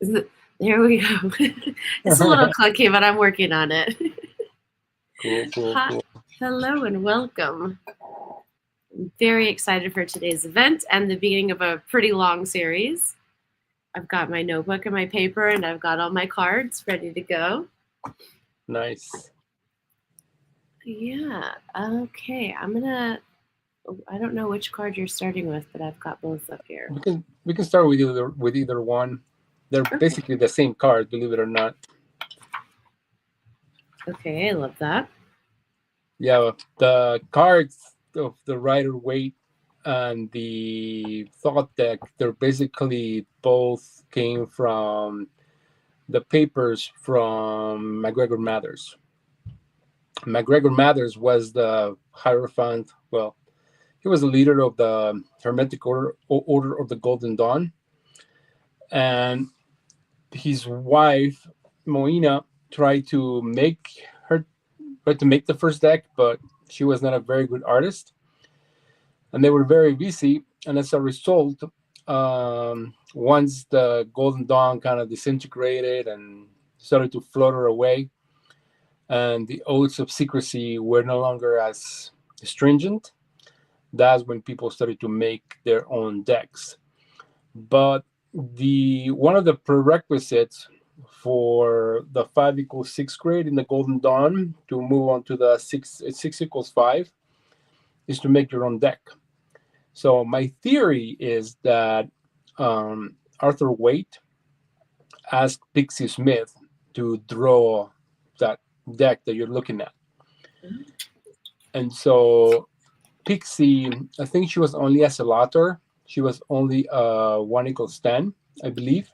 There we go. It's a little clunky, but I'm working on it. Cool. Hello and welcome. I'm very excited for today's event and the beginning of a pretty long series. I've got my notebook and my paper, and I've got all my cards ready to go. Nice. Yeah. Okay. I don't know which card you're starting with, but I've got both up here. We can start with either one. They're basically the same card, believe it or not. Okay, I love that. Yeah, the cards of the Rider-Waite and the Thot deck, they're basically both came from the papers from MacGregor Mathers. MacGregor Mathers was the Hierophant. Well, he was the leader of the Hermetic Order of the Golden Dawn. And his wife, Moina, tried to make the first deck, but she was not a very good artist. And they were very busy. And as a result, once the Golden Dawn kind of disintegrated and started to flutter away, and the oaths of secrecy were no longer as stringent, that's when people started to make their own decks. But one of the prerequisites for the 5 = 6 grade in the Golden Dawn to move on to the 6 = 5 is to make your own deck. So my theory is that Arthur Waite asked Pixie Smith to draw that deck that you're looking at. Mm-hmm. And so Pixie, I think she was only a Cellator. She was only 1 = 10, I believe.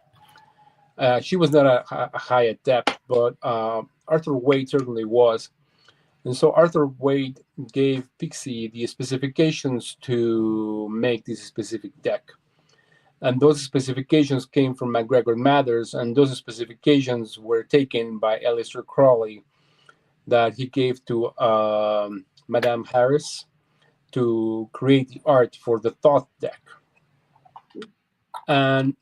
She was not a high adept, but Arthur Waite certainly was. And so Arthur Waite gave Pixie the specifications to make this specific deck. And those specifications came from MacGregor Mathers, and those specifications were taken by Aleister Crowley that he gave to Madame Harris to create the art for the Thot deck. And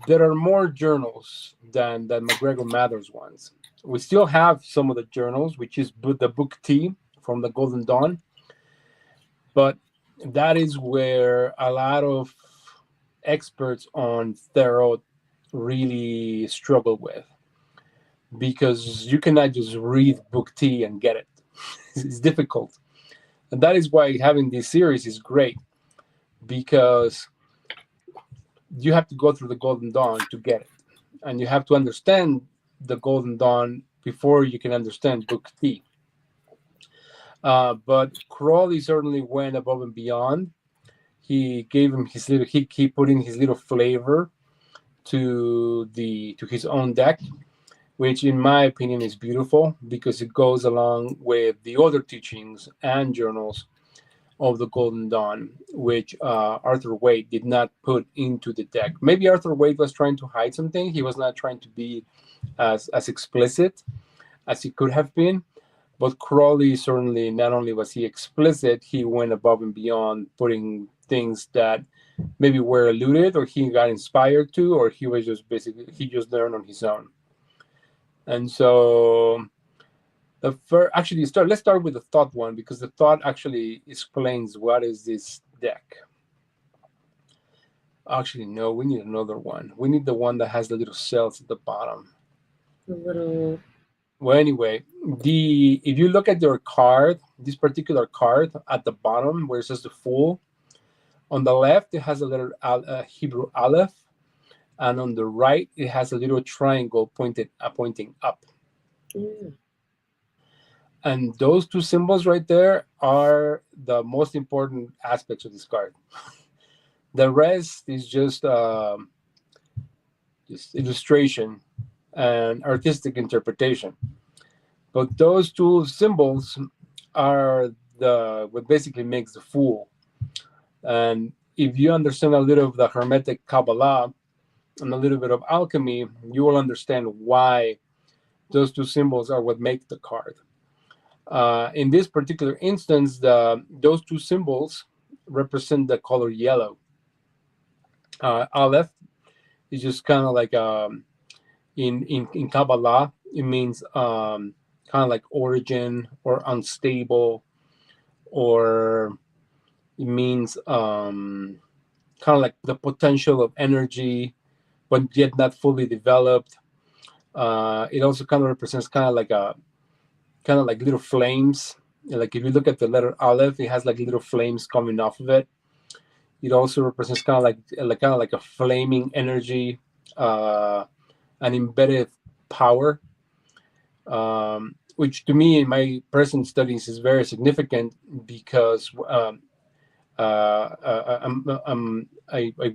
there are more journals than MacGregor Mathers ones. We still have some of the journals, which is the Book T from the Golden Dawn. But that is where a lot of experts on tarot really struggle with, because you cannot just read Book T and get it. It's difficult. And that is why having this series is great, because you have to go through the Golden Dawn to get it. And you have to understand the Golden Dawn before you can understand Book T. But Crowley certainly went above and beyond. He gave him his little, he put in his little flavor to his own deck, which in my opinion is beautiful, because it goes along with the other teachings and journals of the Golden Dawn, which Arthur Waite did not put into the deck. Maybe Arthur Waite was trying to hide something. He was not trying to be as explicit as he could have been. But Crowley certainly, not only was he explicit, he went above and beyond, putting things that maybe were alluded, or he got inspired to, or he was just he just learned on his own. And so let's start with the Thot one, because the Thot actually explains what is this deck. Actually, no, we need another one. We need the one that has the little cells at the bottom. Well, anyway, if you look at your card, this particular card at the bottom where it says the Fool, on the left it has a letter Hebrew Aleph, and on the right it has a little triangle pointing up. Mm. And those two symbols right there are the most important aspects of this card. The rest is just illustration and artistic interpretation. But those two symbols are what basically makes the Fool. And if you understand a little of the Hermetic Kabbalah and a little bit of alchemy, you will understand why those two symbols are what make the card. In this particular instance, those two symbols represent the color yellow. Aleph is just kind of like In Kabbalah, it means kind of like origin or unstable, or it means kind of like the potential of energy, but yet not fully developed. It also kind of represents kind of like little flames. Like if you look at the letter Aleph, it has like little flames coming off of it. It also represents kind of like a flaming energy, an embedded power, which to me in my present studies is very significant because I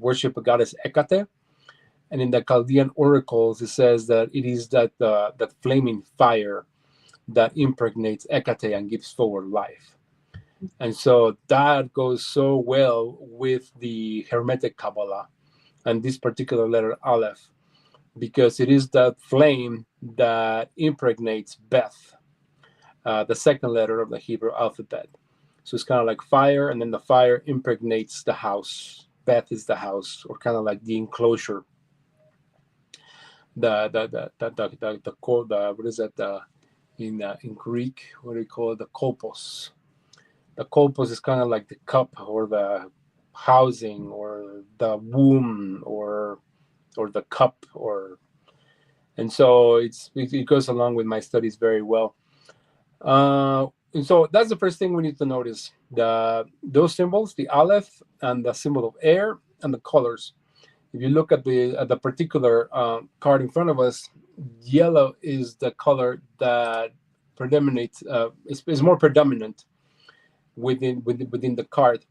worship a goddess Hecate, and in the Chaldean oracles it says that it is that flaming fire that impregnates Hecate and gives forward life. And so that goes so well with the Hermetic Kabbalah and this particular letter Aleph, because it is that flame that impregnates Beth, the second letter of the Hebrew alphabet. So it's kind of like fire, and then the fire impregnates the house. Beth is the house, or kind of like the enclosure. What is that? In Greek, what do you call it? The kolpos. The kolpos is kind of like the cup or the housing or the womb or the cup, or and so it goes along with my studies very well. And so that's the first thing we need to notice: those symbols, the aleph and the symbol of air, and the colors. If you look at the particular card in front of us, yellow is the color that predominates. Is more predominant within the card.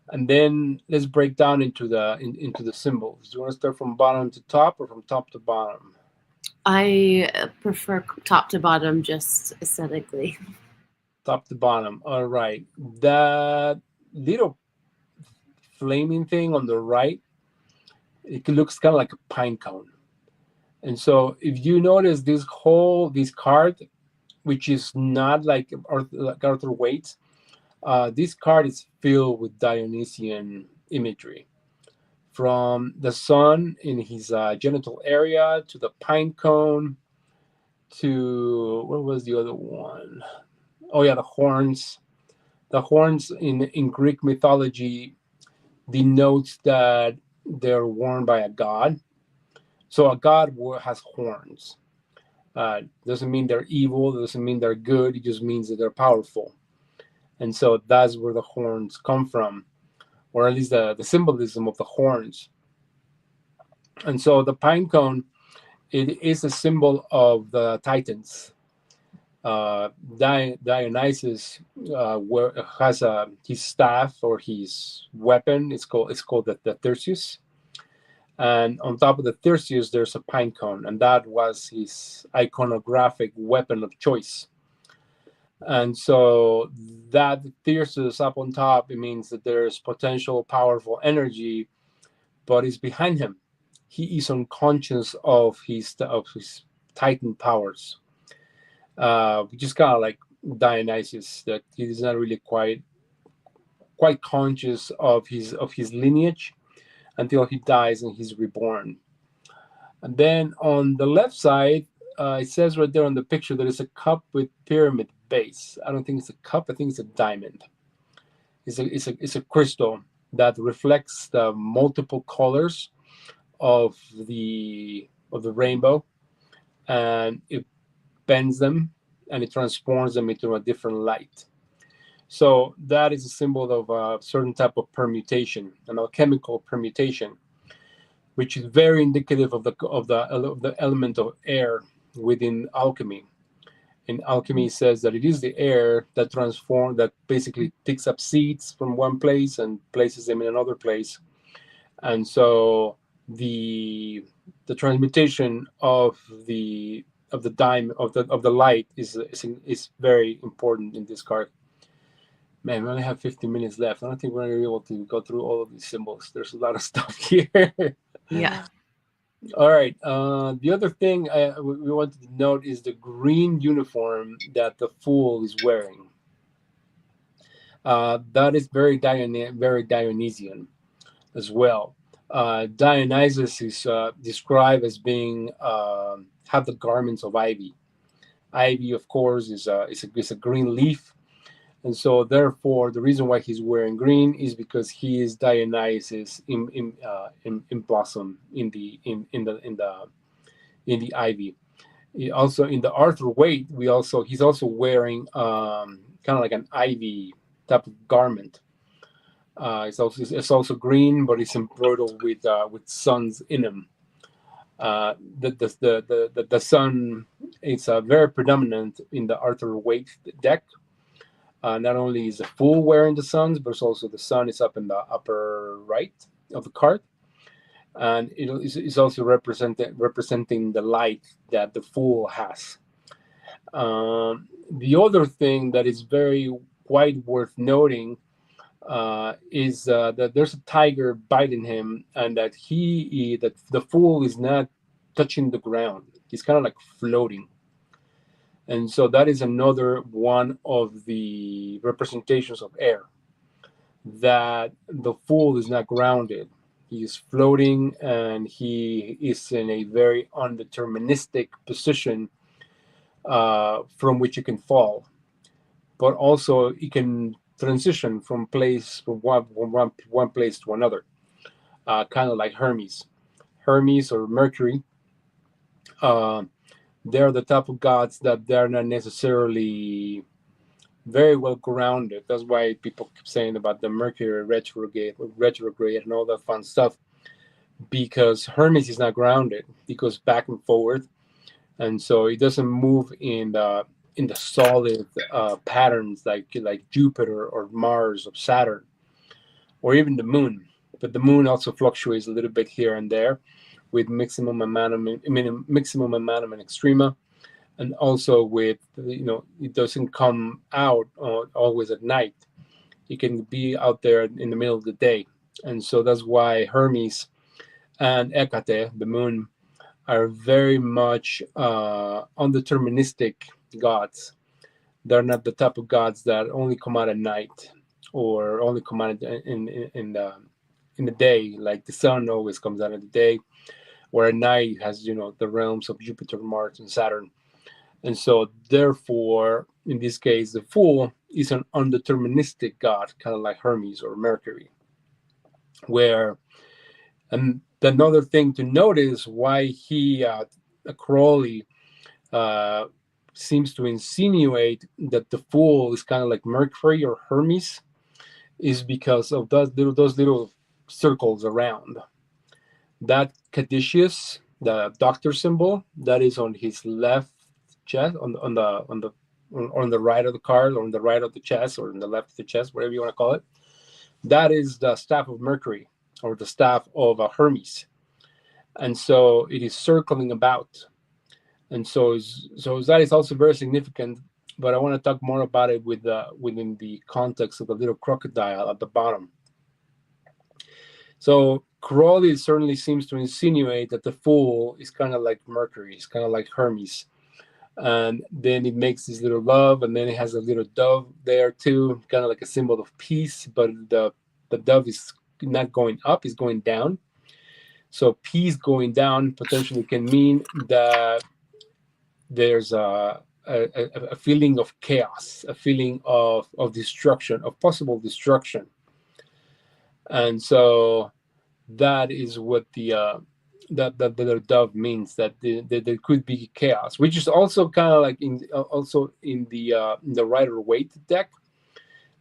And then let's break down into the symbols. Do you want to start from bottom to top or from top to bottom? I prefer top to bottom, just aesthetically. Top to bottom. All right. That little flaming thing on the right, it looks kind of like a pine cone. And so if you notice this card, which is not like Arthur Waite's, this card is filled with Dionysian imagery. From the sun in his genital area to the pine cone to, what was the other one? Oh yeah, the horns. The horns in Greek mythology denotes that they're worn by a god. So a god has horns. Doesn't mean they're evil. Doesn't mean they're good. It just means that they're powerful. And so that's where the horns come from, or at least the symbolism of the horns. And so the pine cone, it is a symbol of the Titans. Dionysus has his staff or his weapon. It's called the Thyrsus, and on top of the Thyrsus there's a pine cone, and that was his iconographic weapon of choice. And so that Thyrsus up on top, it means that there's potential powerful energy, but it's behind him. He is unconscious of his Titan powers, which is kind of like Dionysus, that he is not really quite conscious of his lineage until he dies and he's reborn. And then on the left side, it says right there on the picture that it's a cup with pyramid base. I don't think it's a cup. I think it's a diamond. It's a crystal that reflects the multiple colors of the rainbow, and it bends them and it transforms them into a different light. So that is a symbol of a certain type of permutation, an alchemical permutation, which is very indicative of the element of air within alchemy. And alchemy says that it is the air that basically picks up seeds from one place and places them in another place. And so the transmutation of the light is very important in this card. Man, we only have 15 minutes left. I don't think we're going to be able to go through all of these symbols. There's a lot of stuff here. Yeah. All right. The other thing we wanted to note is the green uniform that the fool is wearing. That is very Dionysian as well. Dionysus is described as being have the garments of ivy. Ivy, of course, is a green leaf, and so therefore the reason why he's wearing green is because he is Dionysus in blossom in the ivy. Also in the Arthur Waite, he's also wearing kind of like an ivy type of garment. It's also green, but it's embroidered with suns in them. The sun is very predominant in the Arthur Waite deck. Not only is the fool wearing the suns, but also the sun is up in the upper right of the card, and it is also representing the light that the fool has. The other thing that is very quite worth noting is that there's a tiger biting him, and that that the fool is not touching the ground. He's kind of like floating. And so that is another one of the representations of air, that the fool is not grounded. He is floating, and he is in a very undeterministic position from which he can fall. But also he can transition from one place to another, kind of like Hermes. Hermes or Mercury, they're the type of gods that they're not necessarily very well grounded. That's why people keep saying about the Mercury retrograde and all that fun stuff, because Hermes is not grounded. He goes back and forward, and so it doesn't move in the solid patterns like Jupiter or Mars or Saturn or even the moon. But the moon also fluctuates a little bit here and there with maximum momentum and extrema, and also with it doesn't come out always at night. It can be out there in the middle of the day, and so that's why Hermes and Hecate, the moon, are very much undeterministic gods. They're not the type of gods that only come out at night or only come out in the day. Like the sun always comes out in the day, where at night has the realms of Jupiter, Mars, and Saturn. And so therefore, in this case, the fool is an undeterministic god, kind of like Hermes or Mercury. And another thing to notice why Crowley seems to insinuate that the fool is kind of like Mercury or Hermes, is because of those little circles around. That caduceus, the doctor symbol, that is on his left chest, on the right of the card, or on the right of the chest, or on the left of the chest, whatever you want to call it. That is the staff of Mercury, or the staff of Hermes, and so it is circling about, and so that is also very significant. But I want to talk more about it within the context of the little crocodile at the bottom. So Crowley certainly seems to insinuate that the fool is kind of like Mercury, it's kind of like Hermes. And then it makes this little love, and then it has a little dove there too, kind of like a symbol of peace, but the dove is not going up, it's going down. So peace going down potentially can mean that there's a feeling of chaos, a feeling of destruction, of possible destruction. And so that is what the dove means, that there could be chaos, which is also kind of like in the Rider-Waite deck,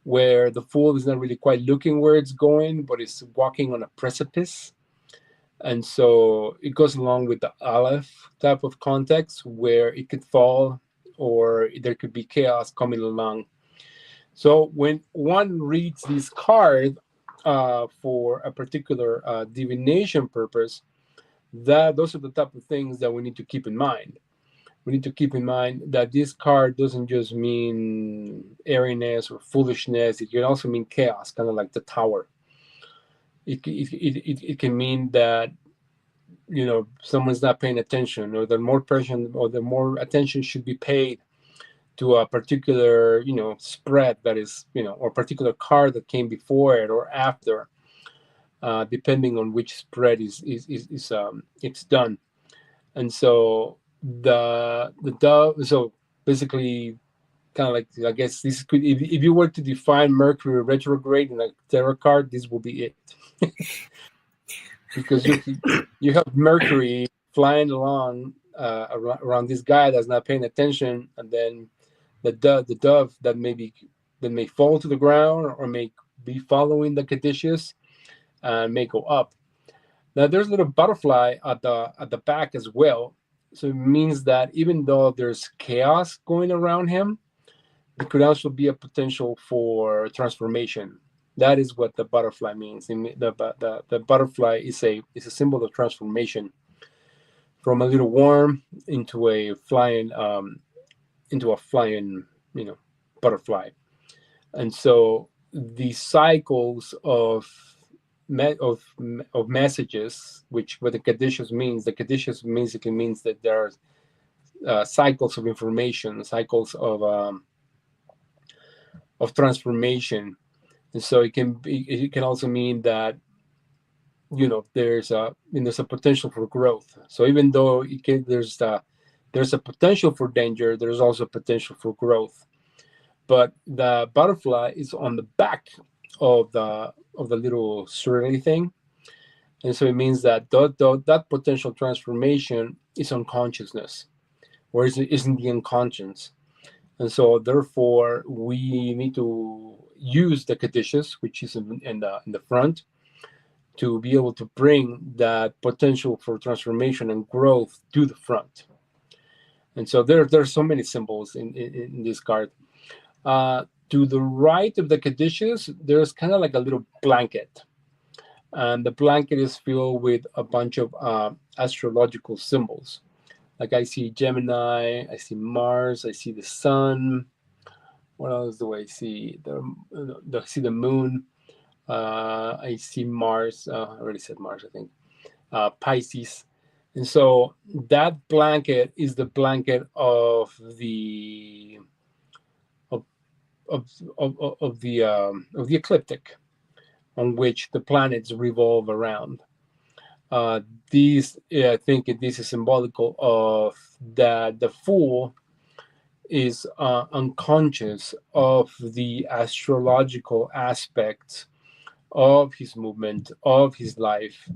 where the fool is not really quite looking where it's going, but it's walking on a precipice. And so it goes along with the Aleph type of context, where it could fall or there could be chaos coming along. So when one reads this card for a particular divination purpose, those are the type of things that we need to keep in mind. We need to keep in mind that this card doesn't just mean airiness or foolishness. It can also mean chaos, kind of like the Tower. It can mean that someone's not paying attention, or the more attention should be paid to a particular spread that is or particular card that came before it or after. depending on which spread is it's done. And so the dove. So basically, kind of like, I guess this could, if you were to define Mercury retrograde in a tarot card, this will be it. Because you have Mercury flying along around this guy that's not paying attention, and then the dove that may fall to the ground or may be following the caduceus and may go up. Now there's a little butterfly at the back as well, so it means that even though there's chaos going around him, there could also be a potential for transformation. That is what the butterfly means. The butterfly is a symbol of transformation, from a little worm into a flying butterfly. And so the cycles of messages, which what the caduceus means, basically means that there are cycles of information, cycles of transformation. And so it can also mean that there's a potential for growth. So even though there's a potential for danger, there's also potential for growth. But the butterfly is on the back of the little swirly thing, and so it means that that potential transformation is unconsciousness, or isn't the unconscious. And so therefore we need to use the caduceus, which is in the front, to be able to bring that potential for transformation and growth to the front. And so there's so many symbols in this card. To the right of the caduceus, there's kind of like a little blanket, and the blanket is filled with a bunch of astrological symbols. Like I see Gemini, I see Mars, I see the sun. What else do I see? I see the moon. I see Mars. I already said Mars, I think. Pisces. And so that blanket is the blanket of the ecliptic, on which the planets revolve around. I think this is symbolical of that the fool is unconscious of the astrological aspects of his movement, of his life,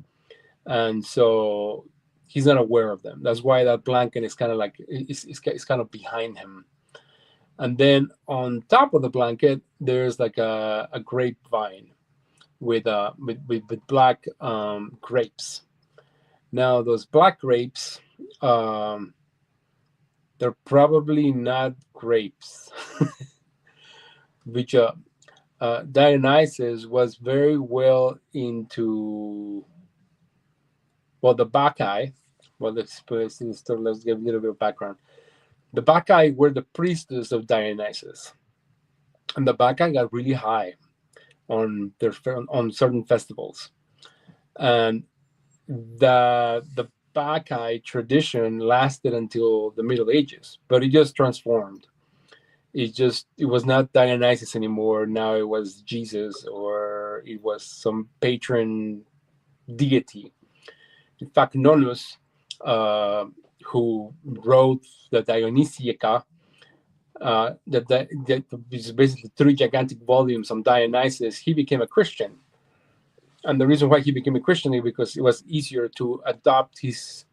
and so he's not aware of them. That's why that blanket is kind of like it's kind of behind him. And then on top of the blanket, there's like a grapevine with black grapes. Now those black grapes, they're probably not grapes, which Dionysus was very well into. Well, the Bacchae. Well, let's give a little bit of background. The Bacchae were the priestess of Dionysus, and the Bacchae got really high on certain festivals, and the Bacchae tradition lasted until the Middle Ages, but it just transformed. It was not Dionysus anymore. Now it was Jesus, or it was some patron deity. In fact, Nonnus, who wrote the Dionysiaca, that is basically 3 gigantic volumes on Dionysus, he became a Christian. And the reason why he became a Christian is because it was easier to adopt his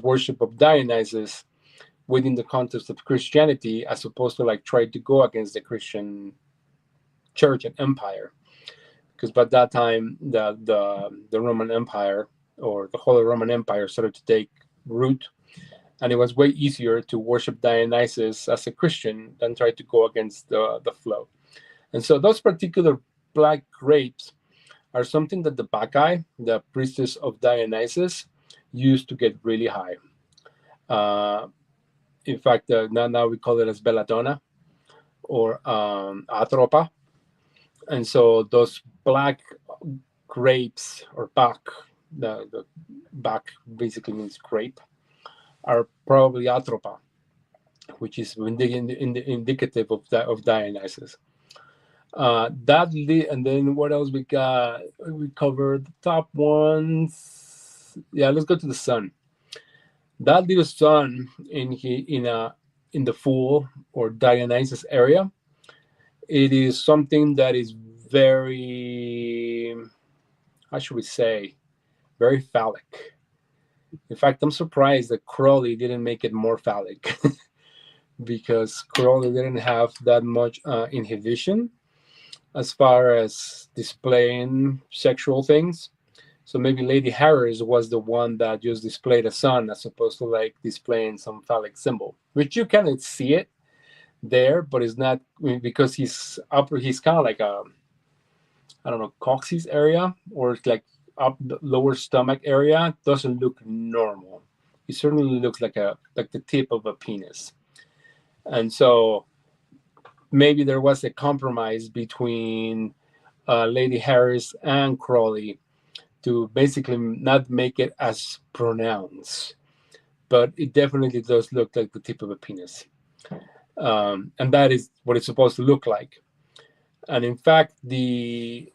worship of Dionysus within the context of Christianity, as opposed to like try to go against the Christian church and empire. Because by that time, the Roman Empire, or the whole Roman Empire, started to take root, and it was way easier to worship Dionysus as a Christian than try to go against the flow. And so those particular black grapes are something that the Bacchae, the priestess of Dionysus, used to get really high. In fact, now we call it as belladonna, or atropa. And so those black grapes, or Bach, the Bach basically means grape, are probably atropa, which is indicative of Dionysus. And then what else we got? We covered the top ones. Yeah, let's go to the sun. That little sun in the Fool or Dionysus area, it is something that is very, how should we say, very phallic. In fact, I'm surprised that Crowley didn't make it more phallic because Crowley didn't have that much inhibition as far as displaying sexual things. So maybe Lady Harris was the one that just displayed a sun as opposed to like displaying some phallic symbol, which you cannot see it there, but it's not, I mean, because he's kind of like a, I don't know, coccyx area, or it's like up the lower stomach area, doesn't look normal. It certainly looks like the tip of a penis. And so maybe there was a compromise between Lady Harris and Crawley to basically not make it as pronounced, but it definitely does look like the tip of a penis. And that is what it's supposed to look like. And in fact, the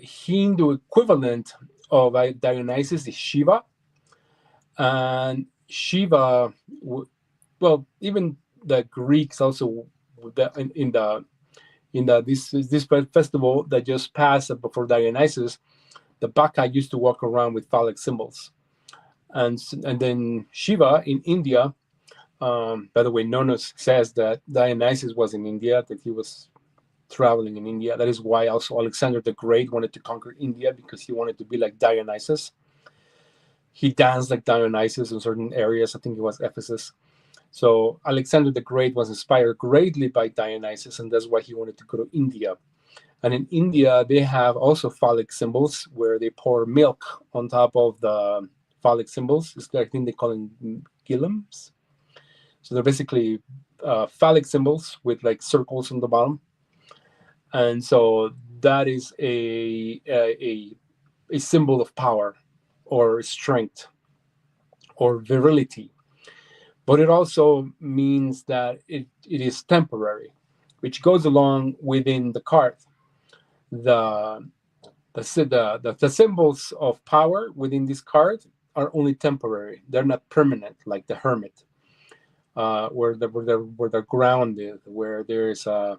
Hindu equivalent of Dionysus is Shiva, and Shiva, well, even the Greeks also in the this festival that just passed before Dionysus, the Baccha used to walk around with phallic symbols, and then Shiva in India. By the way, Nonus says that Dionysus was in India, that he was traveling in India. That is why also Alexander the Great wanted to conquer India, because he wanted to be like Dionysus. He danced like Dionysus in certain areas. I think it was Ephesus. So Alexander the Great was inspired greatly by Dionysus, and that's why he wanted to go to India. And in India, they have also phallic symbols where they pour milk on top of the phallic symbols. It's, I think they call them gilams. So they're basically phallic symbols with like circles on the bottom. And so that is a symbol of power or strength or virility. But it also means that it is temporary, which goes along within the card. The symbols of power within this card are only temporary. They're not permanent, like the Hermit, where they're grounded, where there is a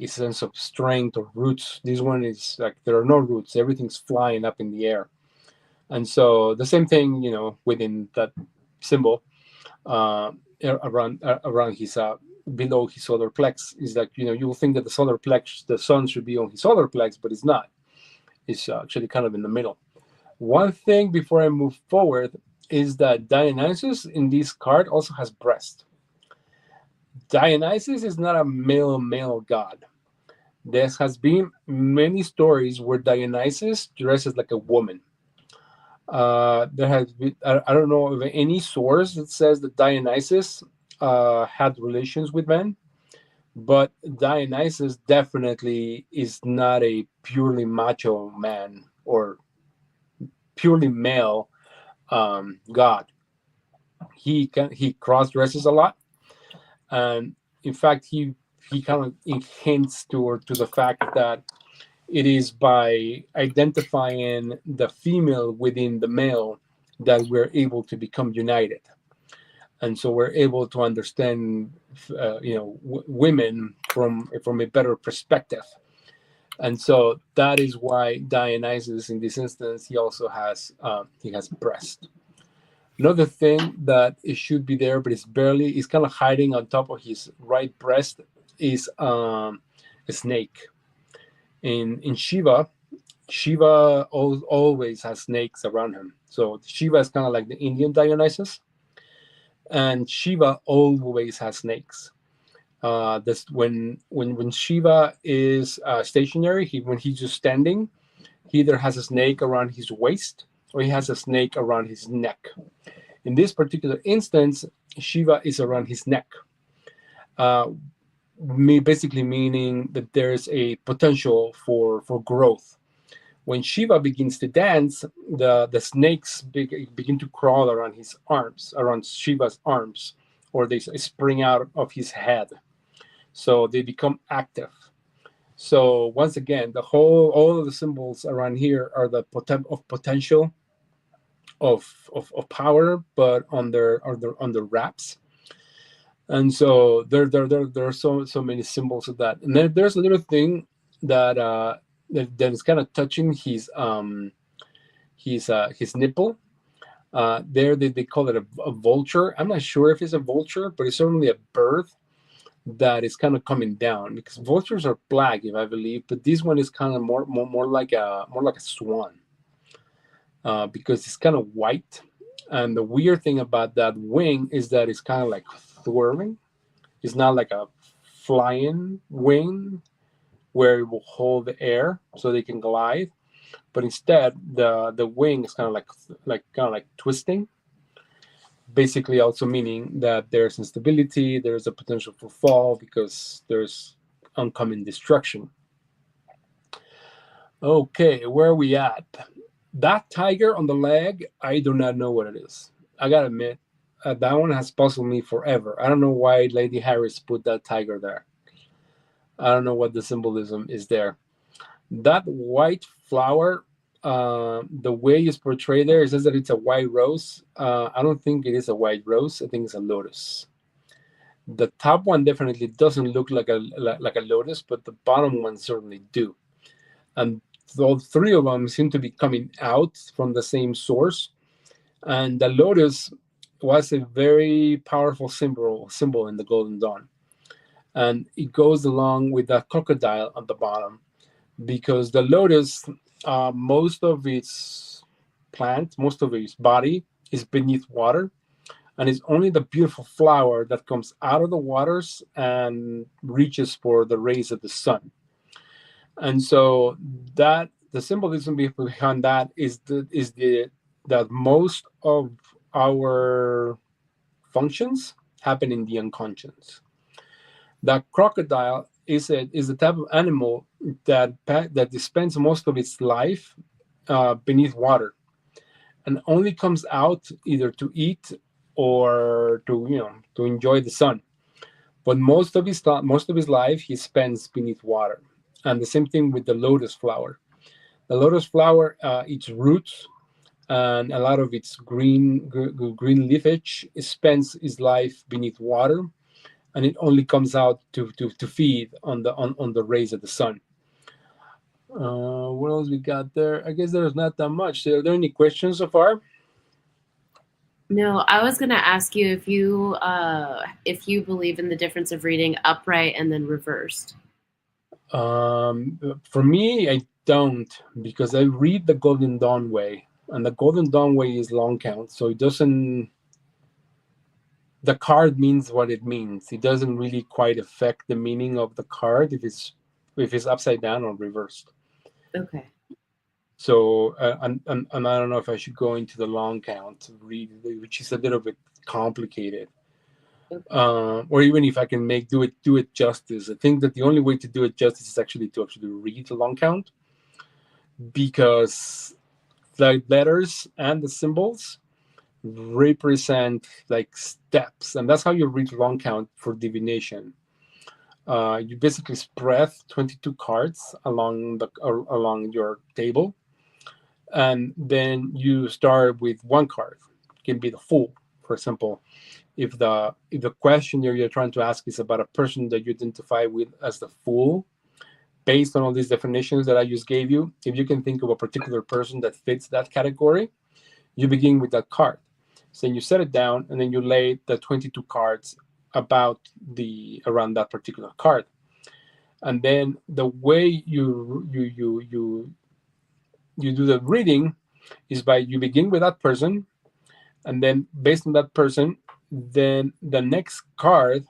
sense of strength or roots. This one is like there are no roots. Everything's flying up in the air. And so the same thing, within that symbol, around his below his solar plex, is like, you will think that the solar plex, the sun should be on his solar plex, but it's not. It's actually kind of in the middle. One thing before I move forward is that Dionysus in this card also has breast. Dionysus is not a male god. There has been many stories where Dionysus dresses like a woman. There has been, I don't know of any source that says that Dionysus had relations with men, but Dionysus definitely is not a purely macho man or purely male god. He cross dresses a lot, and in fact, he kind of hints to the fact that it is by identifying the female within the male that we're able to become united, and so we're able to understand, women from a better perspective. And so that is why Dionysus, in this instance, he also has breast. Another thing that it should be there, but it's kind of hiding on top of his right breast, is a snake. In Shiva always has snakes around him. So Shiva is kind of like the Indian Dionysus, and Shiva always has snakes. This when Shiva is stationary, when he's just standing, he either has a snake around his waist or he has a snake around his neck. In this particular instance, Shiva is around his neck. Basically meaning that there's a potential for growth. When Shiva begins to dance, the snakes begin to crawl around his arms, around Shiva's arms, or they spring out of his head. So they become active. So once again, all of the symbols around here are the potential of power, but under wraps. And so there are so many symbols of that. And then there's a little thing that that is kind of touching his nipple. There they call it a vulture. I'm not sure if it's a vulture, but it's certainly a bird that is kind of coming down, because vultures are black, if I believe, but this one is kind of more like a swan, because it's kind of white. And the weird thing about that wing is that it's kind of like whirling. It's not like a flying wing where it will hold the air so they can glide, but instead the wing is kind of like twisting, basically also meaning that there's instability, there's a potential for fall because there's oncoming destruction. Okay, where are we at? That tiger on the leg, I do not know what it is. I gotta admit, that one has puzzled me forever. I don't know why Lady Harris put that tiger there. I don't know what the symbolism is there. That white flower, the way it's portrayed there, it says that it's a white rose. I don't think it is a white rose. I think it's a lotus. The top one definitely doesn't look like a lotus, but the bottom one certainly do. And all three of them seem to be coming out from the same source. And the lotus was a very powerful symbol in the Golden Dawn. And it goes along with the crocodile at the bottom, because the lotus, most of its plant, most of its body is beneath water, and it's only the beautiful flower that comes out of the waters and reaches for the rays of the sun. And so that the symbolism behind that is that most of our functions happen in the unconscious. The crocodile is a type of animal that spends most of its life beneath water, and only comes out either to eat or to enjoy the sun. But most of his life he spends beneath water. And the same thing with the lotus flower. The lotus flower, its roots and a lot of its green leafage spends its life beneath water, and it only comes out to feed on the rays of the sun. What else we got there? I guess there's not that much. Are there any questions so far? No, I was going to ask you if you believe in the difference of reading upright and then reversed. For me, I don't, because I read the Golden Dawn way, and the Golden Dawn way is long count, so it doesn't. The card means what it means. It doesn't really quite affect the meaning of the card if it's upside down or reversed. Okay. So, and I don't know if I should go into the long count to read, which is a little bit complicated. Okay. Or even if I can do it justice. I think that the only way to do it justice is actually to read the long count, because the letters and the symbols represent like steps, and that's how you read long count for divination. You basically spread 22 cards along your table, and then you start with one card. It can be the Fool, for example. If the question you're trying to ask is about a person that you identify with as the Fool, based on all these definitions that I just gave you, if you can think of a particular person that fits that category, you begin with that card. So then you set it down, and then you lay the 22 cards around that particular card. And then the way you do the reading is by you begin with that person, and then based on that person, then the next card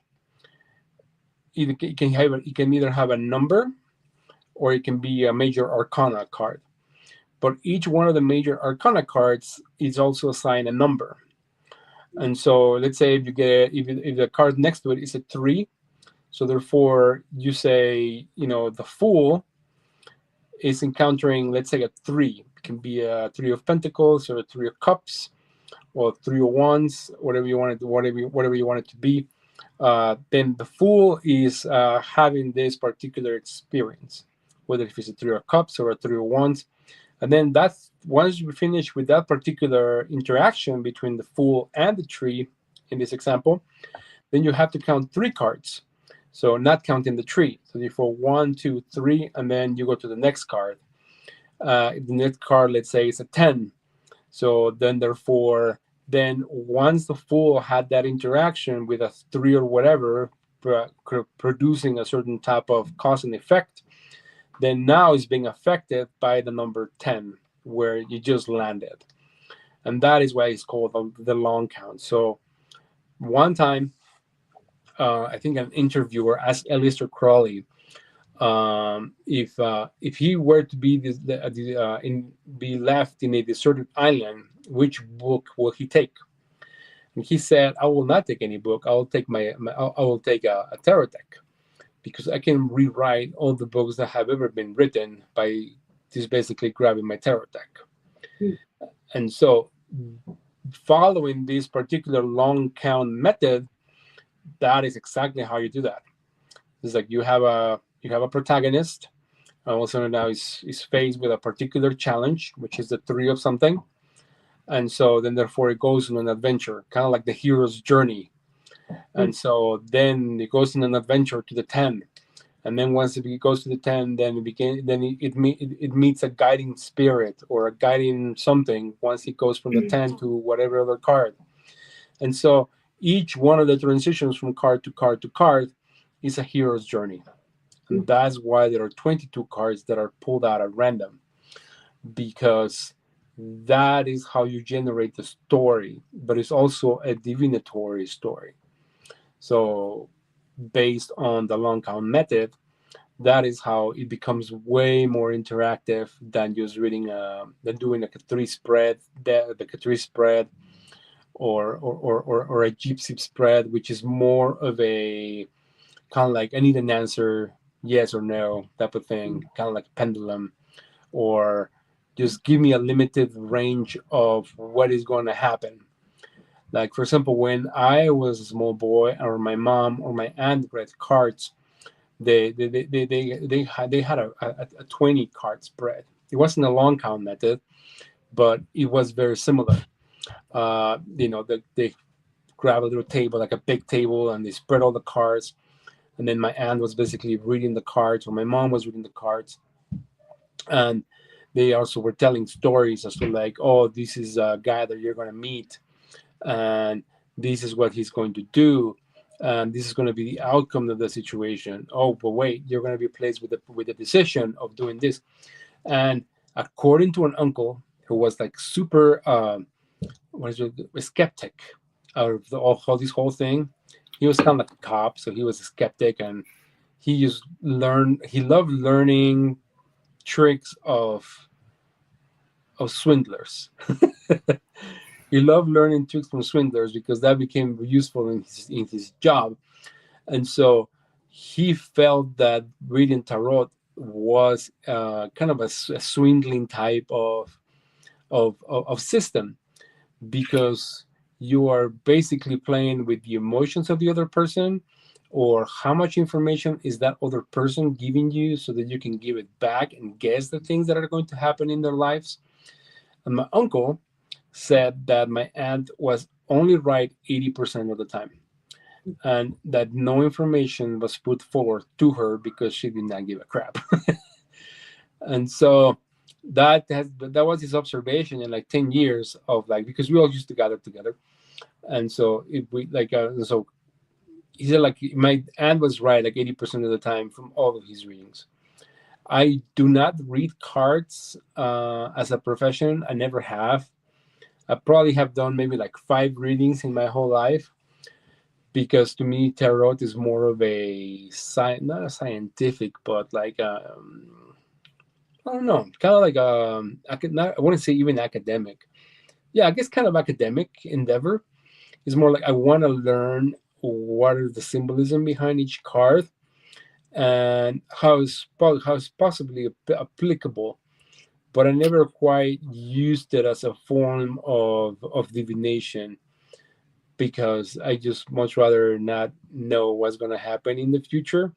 it can either have a number, or it can be a major arcana card. But each one of the major arcana cards is also assigned a number. And so let's say if the card next to it is a 3, so therefore you say, the Fool is encountering, let's say, a 3. It can be a 3 of Pentacles, or a 3 of Cups, or 3 of Wands, whatever you want it to be. then the fool is having this particular experience, whether if it's a three of cups or a three of wands. And then that's once you finish with that particular interaction between the fool and the tree in this example, then you have to count three cards. So not counting the tree. So therefore 1, 2, 3, and then you go to the next card. The next card, let's say, is a 10. So then therefore, then once the fool had that interaction with a 3 or whatever, producing a certain type of cause and effect, then now it's being affected by the number 10, where you just landed. And that is why it's called the long count. So one time, I think an interviewer asked Aleister Crowley if he were to be be left in a deserted island, which book will he take? And he said, "I will not take any book. I will take I will take a tarot deck, because I can rewrite all the books that have ever been written by just basically grabbing my tarot deck." Mm. And so, following this particular long count method, that is exactly how you do that. It's like you have a protagonist, and also now is faced with a particular challenge, which is the three of something, and so then therefore it goes on an adventure, kind of like the hero's journey. And so then it goes on an adventure to the 10, and then once it goes to the 10, then it meets a guiding spirit or a guiding something once it goes from the 10 to whatever other card. And so each one of the transitions from card to card to card is a hero's journey. And that's why there are 22 cards that are pulled out at random, because that is how you generate the story, but it's also a divinatory story. So based on the long count method, that is how it becomes way more interactive than just reading than doing like a three spread, or a gypsy spread, which is more of a kind of like I need an answer, yes or no type of thing, kind of like a pendulum, or just give me a limited range of what is going to happen. Like, for example, when I was a small boy, or my mom or my aunt read cards, they had a 20 card spread. It wasn't a long count method, but it was very similar. They grab a little table, like a big table, and they spread all the cards. And then my aunt was basically reading the cards, or my mom was reading the cards. And they also were telling stories as to like, oh, this is a guy that you're going to meet, and this is what he's going to do, and this is going to be the outcome of the situation. Oh, but wait, you're going to be placed with the decision of doing this. And according to an uncle who was like super a skeptic of all this whole thing, he was kind of like a cop, so he was a skeptic, and he loved learning tricks of swindlers. He loved learning tricks from swindlers because that became useful in his job. And so he felt that reading tarot was kind of a swindling type of system, because you are basically playing with the emotions of the other person, or how much information is that other person giving you, so that you can give it back and guess the things that are going to happen in their lives. And my uncle said that my aunt was only right 80% of the time, and that no information was put forward to her because she did not give a crap. And so that was his observation in like 10 years of like, because we all used to gather together. And so so he said like my aunt was right like 80% of the time from all of his readings. I do not read cards as a profession. I never have. I probably have done maybe like 5 readings in my whole life, because to me tarot is more of a not a scientific, but like I don't know, kind of like I wouldn't say even academic. Yeah, I guess kind of academic endeavor. It's more like I want to learn what is the symbolism behind each card, and how is possibly applicable. But I never quite used it as a form of divination, because I just much rather not know what's going to happen in the future.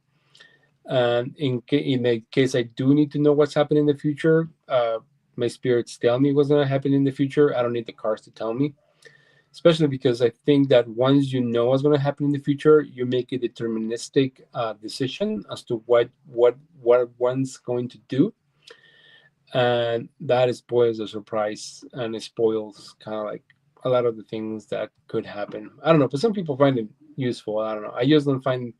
And in the case I do need to know what's happening in the future, my spirits tell me what's going to happen in the future. I don't need the cards to tell me, especially because I think that once you know what's going to happen in the future, you make a deterministic decision as to what one's going to do, and that spoils the surprise, and it spoils kind of like a lot of the things that could happen. I don't know, but some people find it useful. I don't know. I just don't find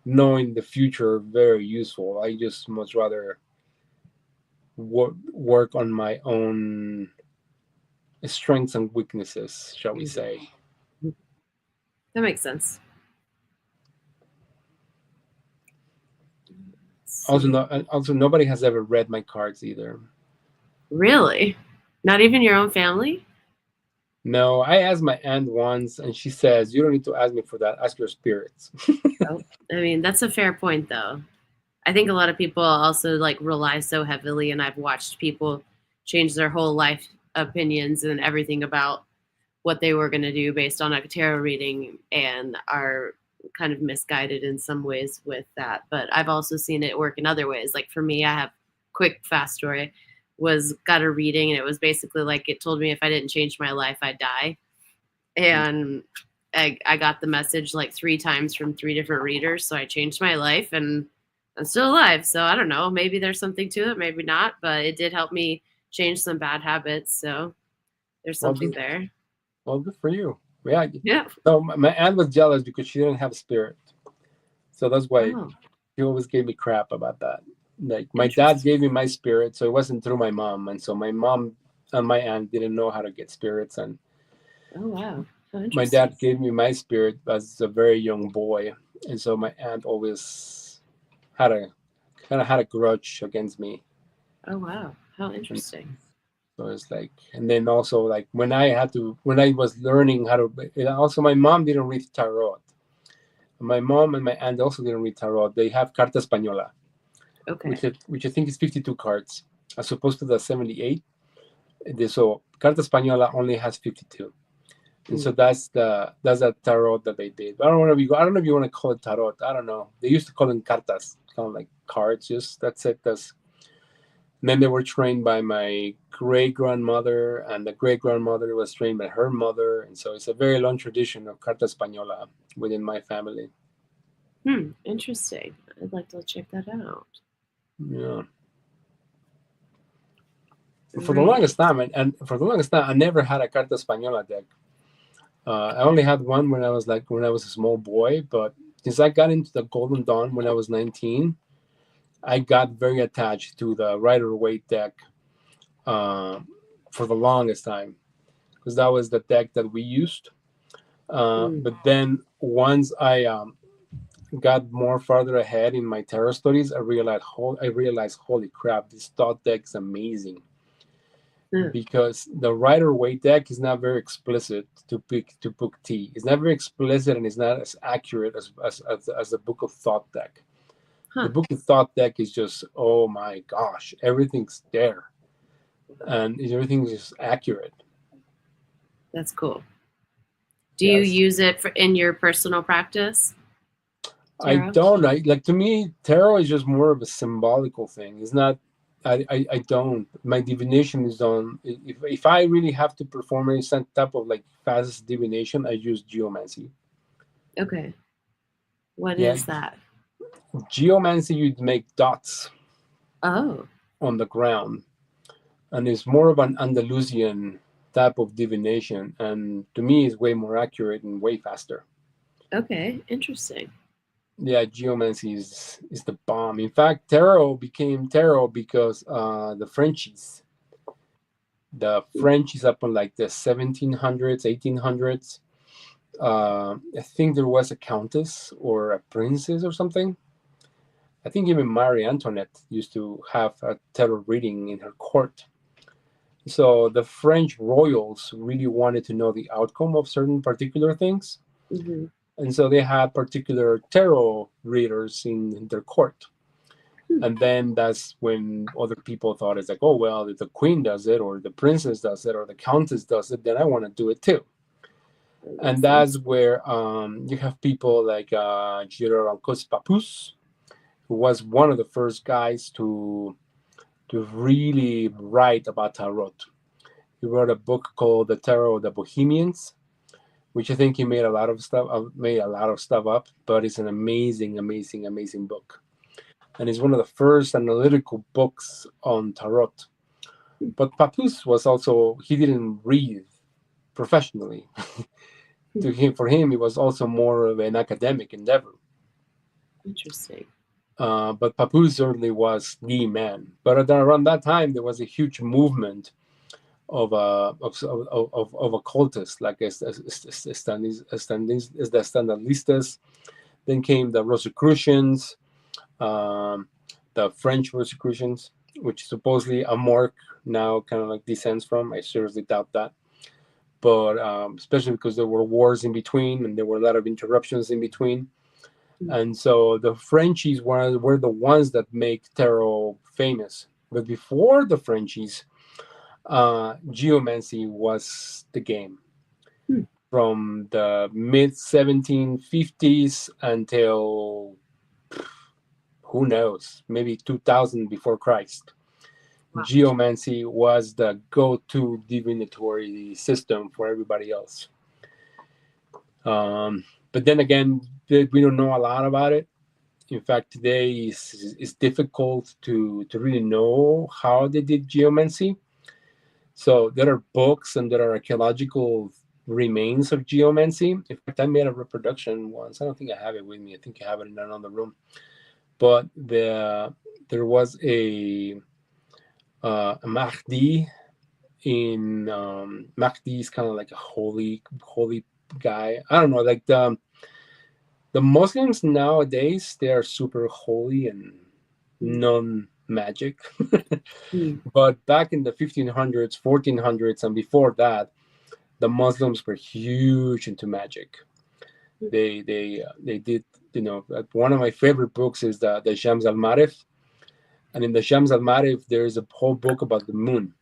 knowing the future very useful. I just much rather work on my own strengths and weaknesses, shall we say. That makes sense. Also, nobody has ever read my cards either. Really? Not even your own family? No, I asked my aunt once, and she says, "You don't need to ask me for that. Ask your spirits." Oh, I mean, that's a fair point, though. I think a lot of people also like rely so heavily, and I've watched people change their whole life opinions and everything about what they were going to do based on a tarot reading, and are kind of misguided in some ways with that. But I've also seen it work in other ways. Like for me, I have quick, fast story. Got a reading, and it was basically like it told me if I didn't change my life, I'd die. And I got the message like 3 times from 3 different readers. So I changed my life, and I'm still alive. So I don't know. Maybe there's something to it, maybe not. But it did help me change some bad habits. So there's something there. Well, good for you. Yeah. Yeah. So my aunt was jealous because she didn't have a spirit. So that's why she always gave me crap about that. Like my dad gave me my spirit, so it wasn't through my mom, and so my mom and my aunt didn't know how to get spirits. And oh wow, my dad gave me my spirit as a very young boy, and so my aunt always had a grudge against me. Oh wow, how interesting. So it's like, and then also like when I was learning how to, also my mom didn't read tarot. My mom and my aunt also didn't read tarot. They have Carta Española. Okay. Which I think is 52 cards, as opposed to the 78. So Carta Española only has 52, and so that's the tarot that they did. I don't know if you want to call it tarot. I don't know. They used to call them cartas, kind of like cards. Just that's it. And then they were trained by my great grandmother, and the great grandmother was trained by her mother, and so it's a very long tradition of Carta Española within my family. Interesting. I'd like to check that out. Yeah. For the longest time, I never had a Carta Española deck. I only had one when I was a small boy, but since I got into the Golden Dawn when I was 19, I got very attached to the Rider-Waite deck for the longest time, because that was the deck that we used. But then once I got more farther ahead in my tarot studies, I realized, holy crap, this Thot deck is amazing. Because the Rider-Waite deck is not very explicit to Book T. It's not very explicit, and it's not as accurate as the Book of Thot deck. The Book of Thot deck is just, oh my gosh, everything's there, and everything's just accurate. That's cool. Do you use it in your personal practice? Tarot? I don't. To me, tarot is just more of a symbolical thing. It's not. I don't. My divination is done. If I really have to perform any type of like fast divination, I use geomancy. Okay. What is that? Geomancy, you'd make dots. Oh. On the ground, and it's more of an Andalusian type of divination, and to me, it's way more accurate and way faster. Okay, interesting. Yeah, geomancy is the bomb. In fact, tarot became tarot because the French up in like the 1700s, 1800s. I think there was a countess or a princess or something. I think even Marie Antoinette used to have a tarot reading in her court. So the French royals really wanted to know the outcome of certain particular things. Mm-hmm. And so they had particular tarot readers in their court. And then that's when other people thought, it's like, oh, well, if the queen does it, or the princess does it, or the countess does it, then I want to do it too. That makes And that's sense. where you have people like General Papus, who was one of the first guys to really write about tarot. He wrote a book called The Tarot of the Bohemians, which I think he made a lot of stuff up, but it's an amazing, amazing, amazing book. And it's one of the first analytical books on tarot. But Papus was also, he didn't read professionally. For him, it was also more of an academic endeavor. Interesting. But Papus certainly was the man. But around that time, there was a huge movement of occultists, like the Standardistas. Then came the Rosicrucians, um, the French Rosicrucians, which supposedly a mark now kind of like descends from. I seriously doubt that. But especially because there were wars in between and there were a lot of interruptions in between. And so the Frenchies were the ones that make tarot famous. But before the Frenchies, geomancy was the game from the mid 1750s until who knows, maybe 2000 before Christ. Wow. Geomancy was the go-to divinatory system for everybody else. But then again, we don't know a lot about it. In fact, today is difficult to really know how they did geomancy. So there are books and there are archaeological remains of geomancy. In fact, I made a reproduction once. I don't think I have it with me. I think I have it in another room. But there was a Mahdi in Mahdi is kind of like a holy guy. I don't know, like the Muslims nowadays, they are super holy and non-magic. But back in the 1500s, 1400s, and before that, the Muslims were huge into magic. They did, one of my favorite books is the Shams al Marif, and in the Shams al Marif there is a whole book about the moon,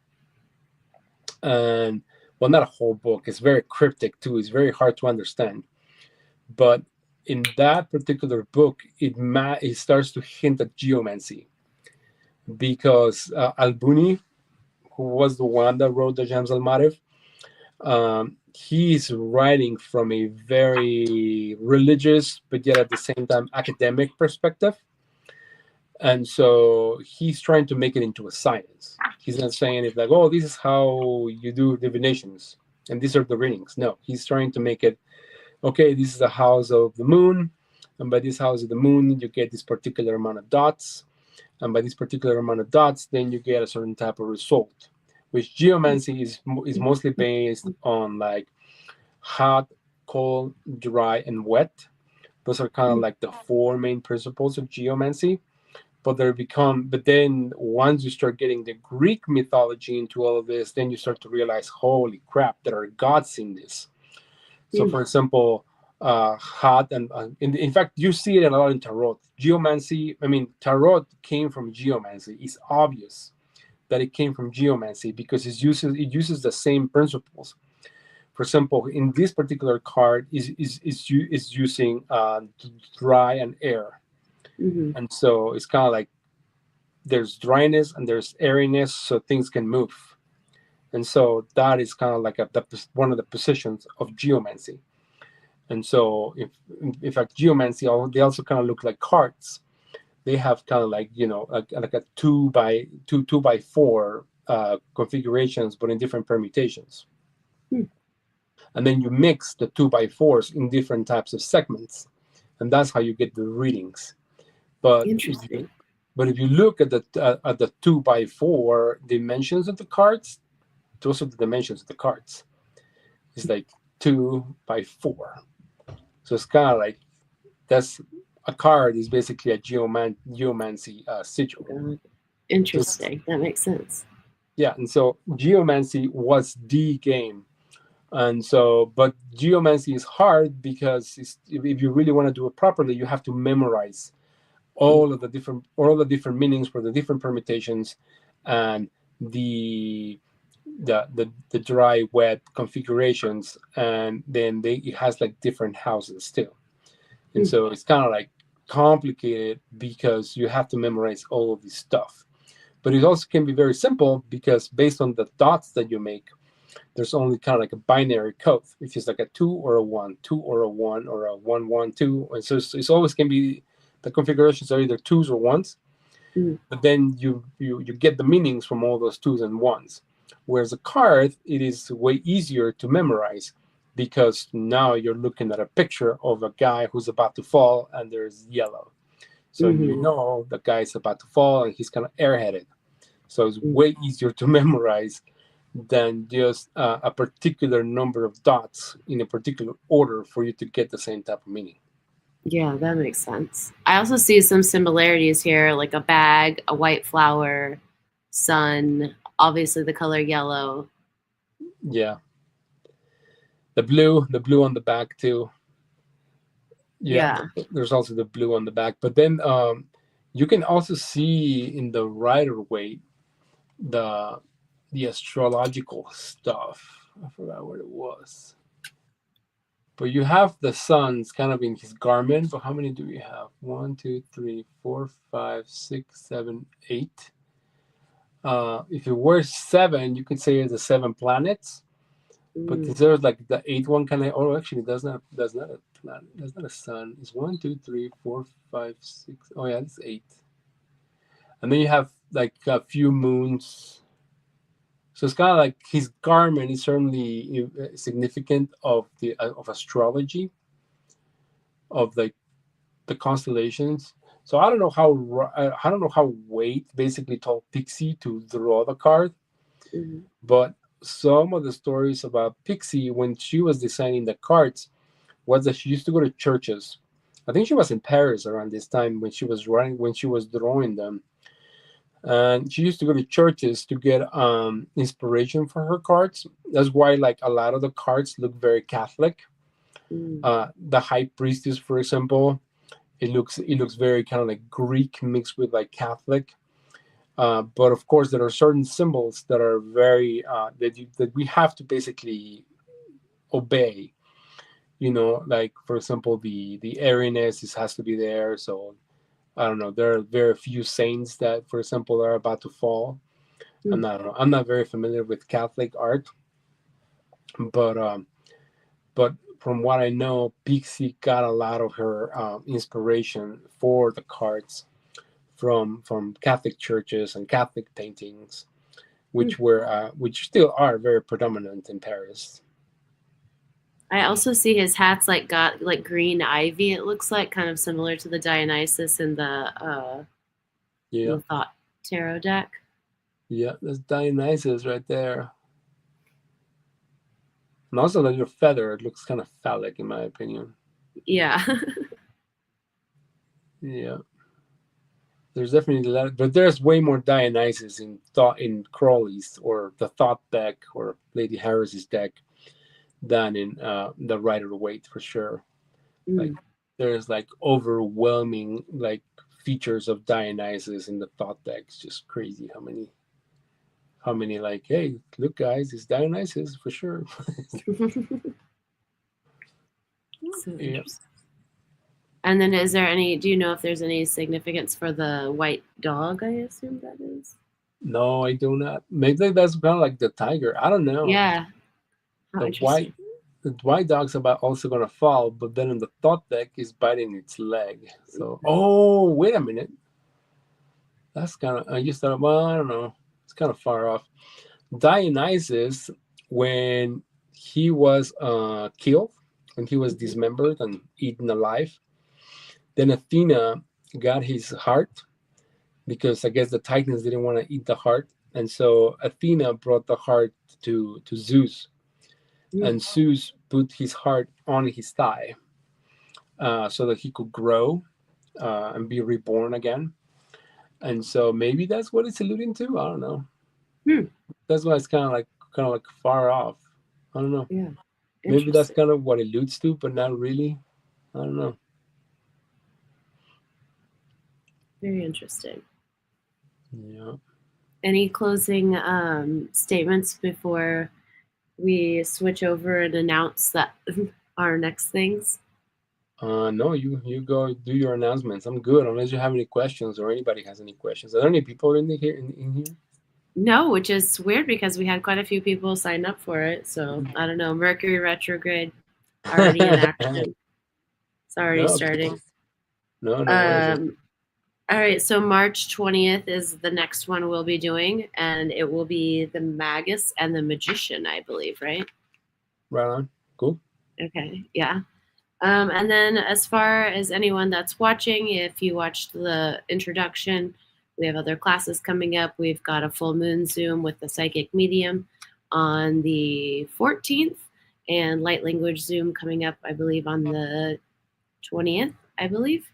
and well, not a whole book. It's very cryptic too. It's very hard to understand, but in that particular book, it starts to hint at geomancy because Al-Buni, who was the one that wrote the Shams al Marif, he's writing from a very religious but yet at the same time academic perspective, and so he's trying to make it into a science. He's not saying it like, oh, this is how you do divinations and these are the readings. No, he's trying to make it, okay, this is the house of the moon, and by this house of the moon you get this particular amount of dots, and by this particular amount of dots then you get a certain type of result, which geomancy is mostly based on like hot, cold, dry, and wet. Those are kind of like the four main principles of geomancy. But then once you start getting the Greek mythology into all of this, then you start to realize, holy crap, there are gods in this. So, for example, hot and in fact, you see it a lot in tarot. Geomancy, I mean, tarot came from geomancy. It's obvious that it came from geomancy because it uses the same principles. For example, in this particular card is using dry and air, and so it's kind of like there's dryness and there's airiness, so things can move, and so that is kind of like one of the positions of geomancy. And so, in fact, geomancy, they also kind of look like cards. They have kind of like like a two by four configurations, but in different permutations. And then you mix the 2x4s in different types of segments, and that's how you get the readings. But Interesting. if you look at the 2x4 dimensions of the cards, those are the dimensions of the cards. It's like 2x4. So it's kind of like that's a card is basically a geomancy sigil. Interesting. That makes sense. Yeah, and so geomancy was the game. And so, but geomancy is hard because if you really want to do it properly, you have to memorize all the different meanings for the different permutations, and the the dry wet configurations, and then it has like different houses too, and so it's kind of like complicated because you have to memorize all of this stuff. But it also can be very simple because based on the dots that you make, there's only kind of like a binary code. If it's like a 2 or a 1, 2 or a 1, or a 1 1 2, and so it's always can be, the configurations are either 2s or 1s. But then you get the meanings from all those 2s and 1s. Whereas a card, it is way easier to memorize because now you're looking at a picture of a guy who's about to fall and there's yellow. So you know the guy's about to fall and he's kind of airheaded. So it's way easier to memorize than just a particular number of dots in a particular order for you to get the same type of meaning. Yeah, that makes sense. I also see some similarities here, like a bag, a white flower, sun, obviously the color yellow. Yeah. The blue on the back too. Yeah. There's also the blue on the back. But then you can also see in the Rider-Waite the astrological stuff. I forgot what it was. But you have the suns kind of in his garment. But how many do we have? 1, 2, 3, 4, 5, 6, 7, 8. If it were 7, you could say it's the 7 planets. But there's like the 8th one kind of. Oh, actually, that's not a planet. That's not a sun. It's 1, 2, 3, 4, 5, 6. Oh yeah, it's 8. And then you have like a few moons. So it's kind of like his garment is certainly significant of the of astrology, of like the constellations. So I don't know how Waite basically told Pixie to draw the card, but some of the stories about Pixie when she was designing the cards was that she used to go to churches. I think she was in Paris around this time when she was drawing them. And she used to go to churches to get inspiration for her cards. That's why like a lot of the cards look very Catholic. The High Priestess, for example, it looks very kind of like Greek mixed with like Catholic. But of course, there are certain symbols that are very that we have to basically obey. You know, like for example, the airiness has to be there. So I don't know. There are very few saints that, for example, are about to fall. And I don't know. I'm not very familiar with Catholic art, but from what I know, Pixie got a lot of her inspiration for the cards from Catholic churches and Catholic paintings, which still are very predominant in Paris. I also see his hat's like got like green ivy. It looks like kind of similar to the Dionysus in the Thot tarot deck. Yeah, that's Dionysus right there. And also that your feather, it looks kind of phallic in my opinion. Yeah. Yeah. There's definitely a lot, but there's way more Dionysus in Crowley's or the Thot deck or Lady Harris's deck than in the Rider-Waite for sure. Like there's like overwhelming like features of Dionysus in the Thot deck. It's just crazy how many like, hey, look guys, it's Dionysus for sure. So interesting. And then do you know if there's any significance for the white dog, I assume that is? No, I do not. Maybe that's kind of like the tiger. I don't know. Yeah. How the white dog's also gonna fall, but then in the Thot deck is biting its leg. So wait a minute. That's kind of I just thought, well, I don't know. It's kind of far off. Dionysus, when he was killed, when he was dismembered and eaten alive, then Athena got his heart because I guess the Titans didn't want to eat the heart, and so Athena brought the heart to Zeus, and Zeus put his heart on his thigh so that he could grow and be reborn again. And so maybe that's what it's alluding to. I don't know. That's why it's kind of like far off. I don't know. Yeah. Maybe that's kind of what it alludes to, but not really. I don't know. Very interesting. Yeah. Any closing statements before we switch over and announce that our next things? No, you go do your announcements. I'm good unless you have any questions or anybody has any questions. Are there any people in here? In here? No, which is weird because we had quite a few people sign up for it. So I don't know. Mercury retrograde already in action. It's already No, starting. no worries. All right, so March 20th is the next one we'll be doing, and it will be the Magus and the Magician, I believe, right? Right on. Cool. Okay, yeah. And then as far as anyone that's watching, if you watched the introduction, we have other classes coming up. We've got a full moon Zoom with the psychic medium on the 14th, and light language Zoom coming up, I believe, on the 20th, I believe.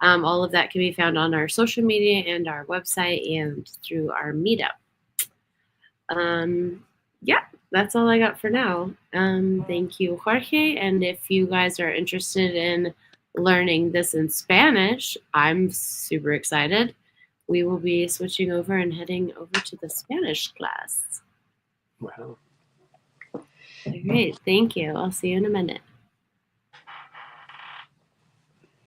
All of that can be found on our social media and our website and through our meetup. Yeah, that's all I got for now. Thank you, Jorge. And if you guys are interested in learning this in Spanish, I'm super excited. We will be switching over and heading over to the Spanish class. Wow. All right, thank you. I'll see you in a minute.